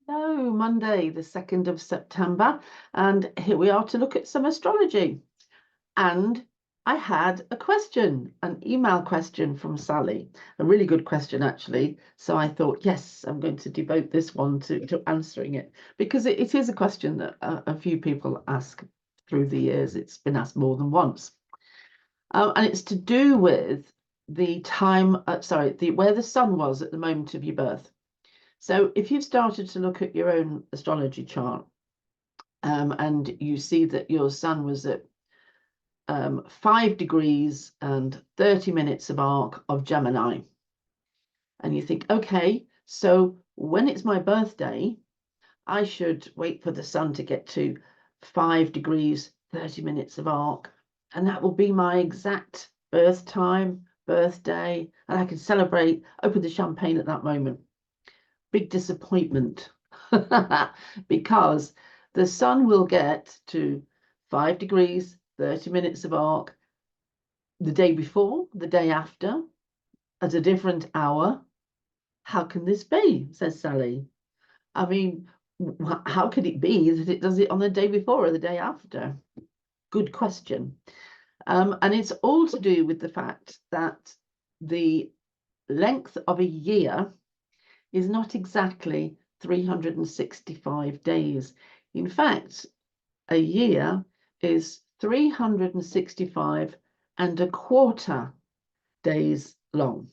Hello, Monday, the 2nd of September, and here we are to look at some astrology. And I had a question, an email question from Sally, a really good question, actually. So I thought, yes, I'm going to devote this one to answering it because it is a question that a few people ask through the years. It's been asked more than once. And it's to do with the time, where the sun was at the moment of your birth. So if you've started to look at your own astrology chart, and you see that your sun was at 5 degrees and 30 minutes of arc of Gemini, and you think, okay, so when it's my birthday, I should wait for the sun to get to 5 degrees, 30 minutes of arc, and that will be my exact birth time, birthday, and I can celebrate, open the champagne at that moment. Big disappointment because the sun will get to 5 degrees, 30 minutes of arc the day before, the day after, at a different hour. How can this be? Says Sally. I mean, how could it be that it does it on the day before or the day after? Good question. And it's all to do with the fact that the length of a year is not exactly 365 days. In fact, a year is 365 and a quarter days long.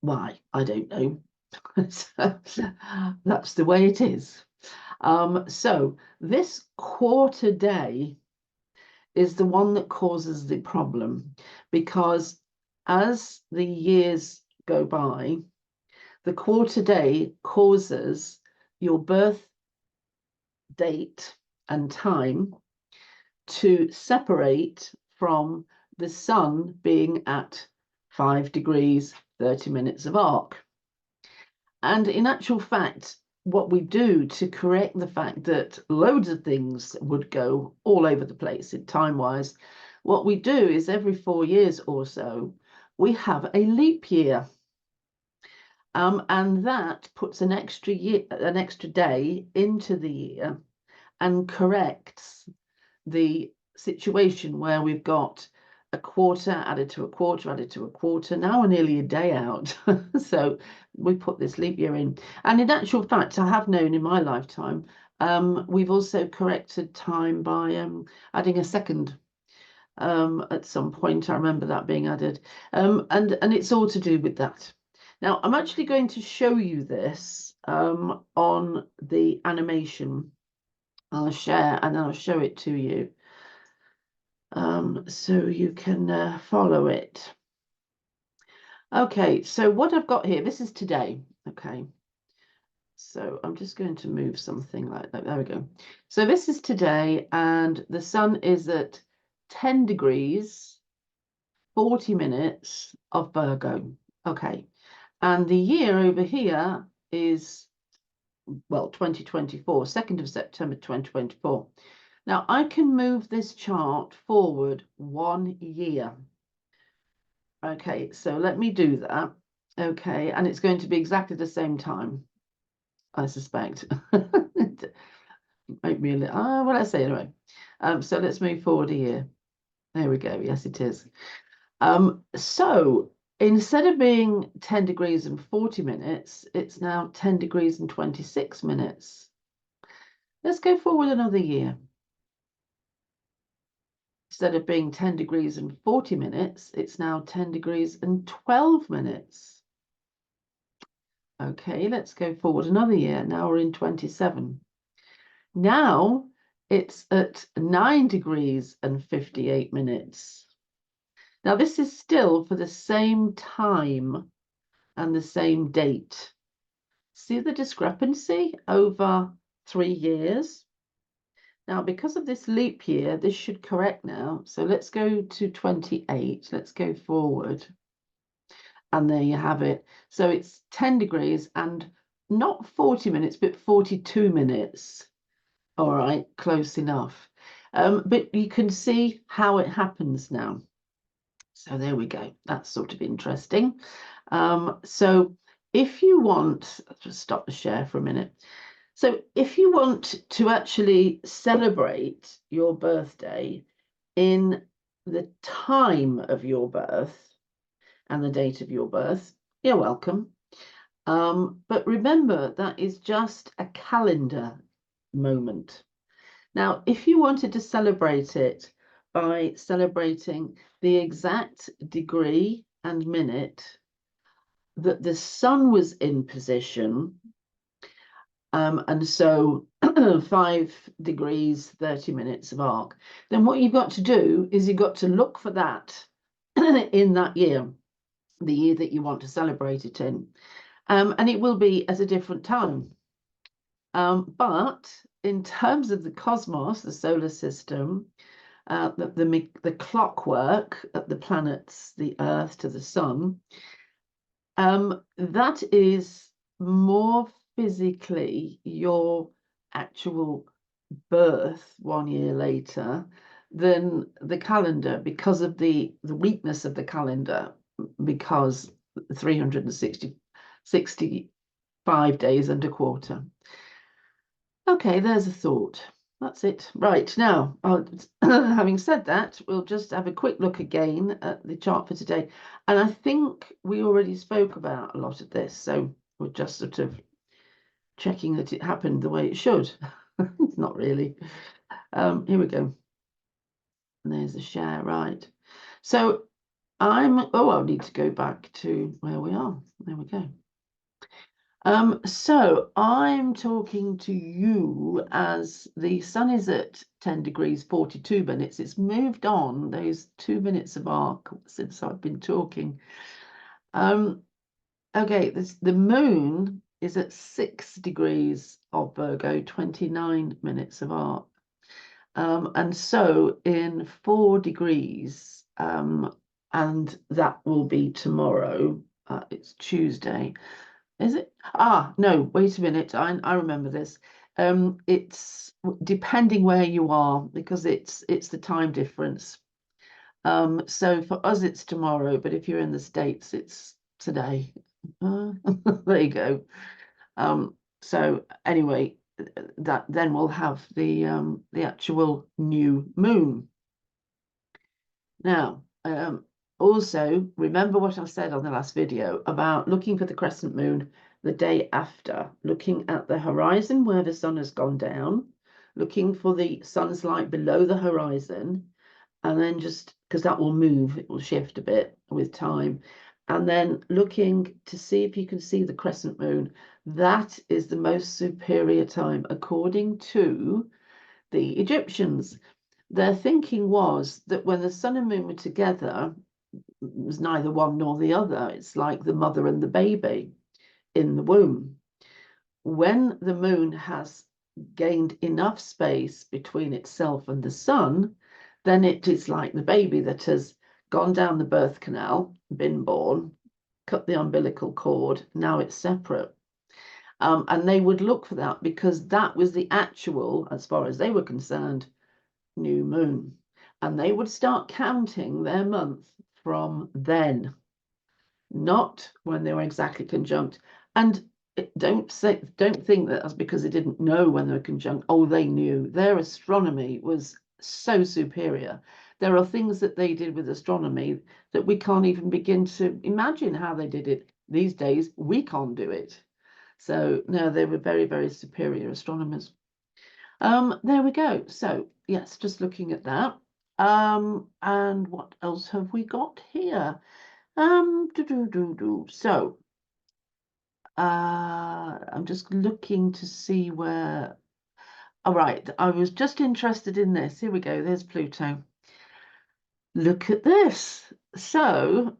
Why? I don't know. That's the way it is. So this quarter day is the one that causes the problem, because as the years go by, the quarter day causes your birth date and time to separate from the sun being at 5 degrees, 30 minutes of arc. And in actual fact, what we do to correct the fact that loads of things would go all over the place in time-wise, what we do is every 4 years or so, we have a leap year. And that puts an extra day into the year and corrects the situation where we've got a quarter added to a quarter added to a quarter. Now we're nearly a day out. So we put this leap year in. And in actual fact, I have known in my lifetime, we've also corrected time by adding a second. At some point, I remember that being added. And it's all to do with that. Now, I'm actually going to show you this on the animation. I'll share and I'll show it to you so you can follow it. Okay, so what I've got here, this is today. Okay, so I'm just going to move something like that. There we go. So this is today, and the sun is at 10 degrees, 40 minutes of Virgo. Okay. And the year over here is, well, 2024, 2nd of September 2024. Now, I can move this chart forward 1 year. Okay, so let me do that. Okay, and it's going to be exactly the same time, I suspect. Make me a little, well, let's say anyway. So let's move forward a year. There we go. Yes, it is. So instead of being 10 degrees and 40 minutes, it's now 10 degrees and 26 minutes. Let's go forward another year. Instead of being 10 degrees and 40 minutes, it's now 10 degrees and 12 minutes. Okay, let's go forward another year. Now we're in 27. Now it's at 9 degrees and 58 minutes. Now, this is still for the same time and the same date. See the discrepancy over 3 years? Now, because of this leap year, this should correct now. So let's go to 28. Let's go forward. And there you have it. So it's 10 degrees and not 40 minutes, but 42 minutes. All right, close enough. But you can see how it happens now. So there we go. That's sort of interesting. So if you want, let's just stop the share for a minute. So if you want to actually celebrate your birthday in the time of your birth and the date of your birth, you're welcome. But remember, that is just a calendar moment. Now, if you wanted to celebrate it by celebrating the exact degree and minute that the sun was in position, and so 5 degrees, 30 minutes of arc, then what you've got to do is you've got to look for that in that year, the year that you want to celebrate it in. And it will be at a different time. But in terms of the cosmos, the solar system, the clockwork of the planets, the Earth to the sun, that is more physically your actual birth 1 year later than the calendar, because of the weakness of the calendar, because 365 days and a quarter. Okay, there's a thought. That's it. Right, now, having said that, we'll just have a quick look again at the chart for today. And I think we already spoke about a lot of this, so we're just sort of checking that it happened the way it should. Not really. Here we go. And there's the share, right. So I'll need to go back to where we are. There we go. So I'm talking to you as the sun is at 10 degrees 42 minutes. It's moved on those 2 minutes of arc since I've been talking. Okay, the moon is at 6 degrees of Virgo, 29 minutes of arc. And so in 4 degrees, and that will be tomorrow, it's Tuesday. Is it? No, wait a minute. I remember this. It's depending where you are, because it's the time difference. So for us it's tomorrow, but if you're in the States, it's today. There you go. So anyway, that then we'll have the actual new moon. Now, also, remember what I said on the last video about looking for the crescent moon the day after, looking at the horizon where the sun has gone down, looking for the sun's light below the horizon, and then just, because that will move, it will shift a bit with time, and then looking to see if you can see the crescent moon. That is the most superior time, according to the Egyptians. Their thinking was that when the sun and moon were together, it was neither one nor the other. It's like the mother and the baby in the womb. When the moon has gained enough space between itself and the sun, then it is like the baby that has gone down the birth canal, been born, cut the umbilical cord, now it's separate. And they would look for that because that was the actual, as far as they were concerned, new moon. And they would start counting their month from then, not when they were exactly conjunct. And don't think that that's because they didn't know when they were conjunct. Oh, they knew. Their astronomy was so superior. There are things that they did with astronomy that we can't even begin to imagine how they did it. These days, we can't do it. So no, they were very, very superior astronomers. There we go. So yes, just looking at that. And what else have we got here? So I'm just looking to see where. All right, I was just interested in this. Here we go. There's Pluto. Look at this. So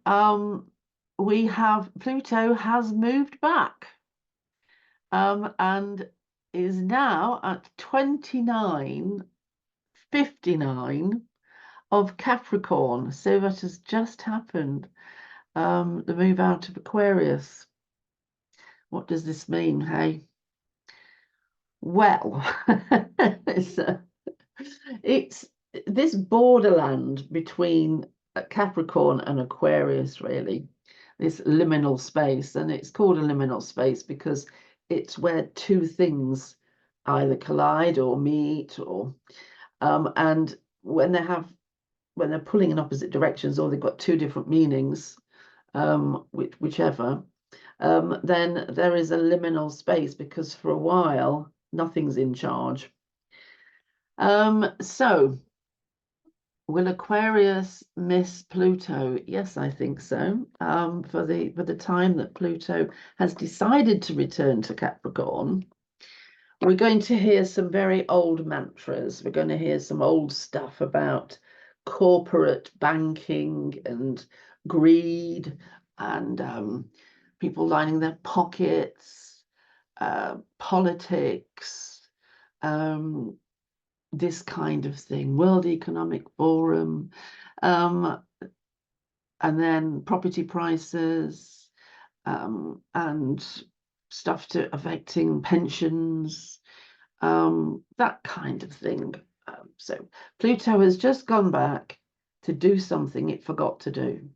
we have Pluto has moved back, and is now at 29:59 of Capricorn. So that has just happened. The move out of Aquarius. What does this mean, hey? Well, it's this borderland between Capricorn and Aquarius, really. this liminal space, and it's called a liminal space because it's where two things either collide or meet, or and when they're pulling in opposite directions, or they've got two different meanings, whichever, then there is a liminal space because for a while nothing's in charge. So will Aquarius miss Pluto? Yes, I think so. For the time that Pluto has decided to return to Capricorn, we're going to hear some very old mantras. We're going to hear some old stuff about corporate banking and greed and people lining their pockets, politics, this kind of thing, World Economic Forum, and then property prices, and stuff affecting pensions, that kind of thing. So Pluto has just gone back to do something it forgot to do.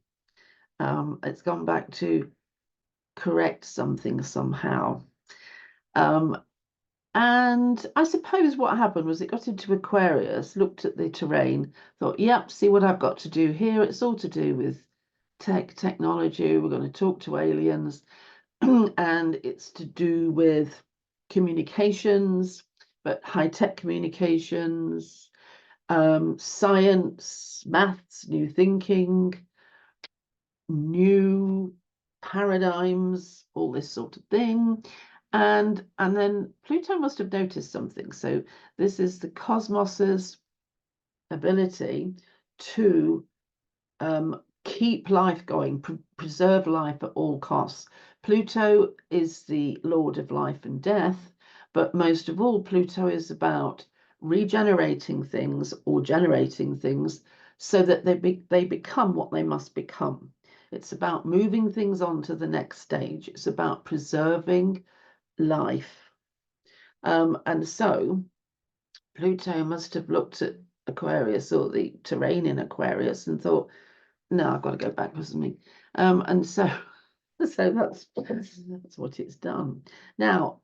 It's gone back to correct something somehow. And I suppose what happened was it got into Aquarius, looked at the terrain, thought, yep, see what I've got to do here. It's all to do with technology. We're going to talk to aliens. And it's to do with communications, but high-tech communications, science, maths, new thinking, new paradigms, all this sort of thing. And then Pluto must have noticed something. So this is the cosmos's ability to keep life going, preserve life at all costs. Pluto is the lord of life and death, but most of all, Pluto is about regenerating things or generating things so that they become what they must become. It's about moving things on to the next stage. It's about preserving life. And so Pluto must have looked at Aquarius or the terrain in Aquarius and thought, no, I've got to go backwards with me. And so that's what it's done. Now,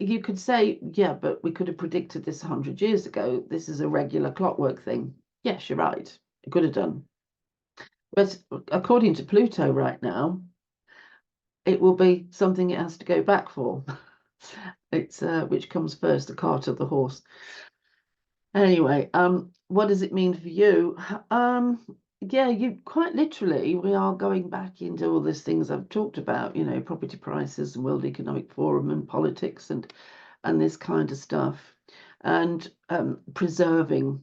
you could say, yeah, but we could have predicted this 100 years ago. This is a regular clockwork thing. Yes, you're right. It could have done. But according to Pluto right now, it will be something it has to go back for. It's which comes first, the cart or the horse? Anyway, what does it mean for you? Yeah, you quite literally, we are going back into all these things I've talked about, you know, property prices and World Economic Forum and politics and this kind of stuff, and preserving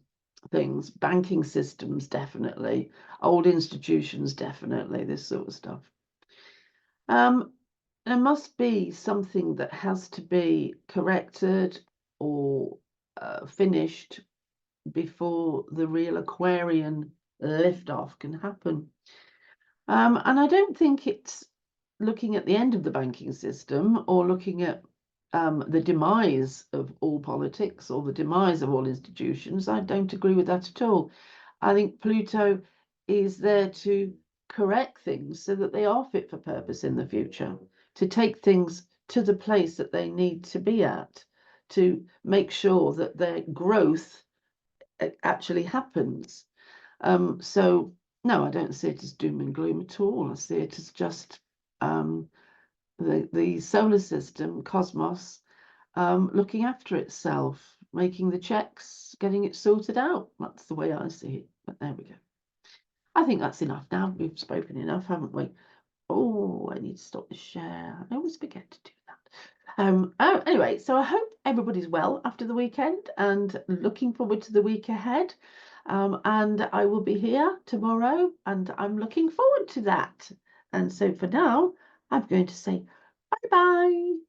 things, banking systems, definitely, old institutions, definitely, this sort of stuff. There must be something that has to be corrected or finished before the real Aquarian liftoff can happen. And I don't think it's looking at the end of the banking system or looking at the demise of all politics or the demise of all institutions. I don't agree with that at all. I think Pluto is there to correct things so that they are fit for purpose in the future, to take things to the place that they need to be at, to make sure that their growth actually happens. So no, I don't see it as doom and gloom at all. I see it as just the solar system, cosmos, looking after itself, making the checks, getting it sorted out. That's the way I see it. But there we go. I think that's enough now. We've spoken enough, haven't we? Oh, I need to stop the share. I always forget to do that. Anyway, so I hope everybody's well after the weekend and looking forward to the week ahead. And I will be here tomorrow and I'm looking forward to that. And so for now, I'm going to say bye-bye.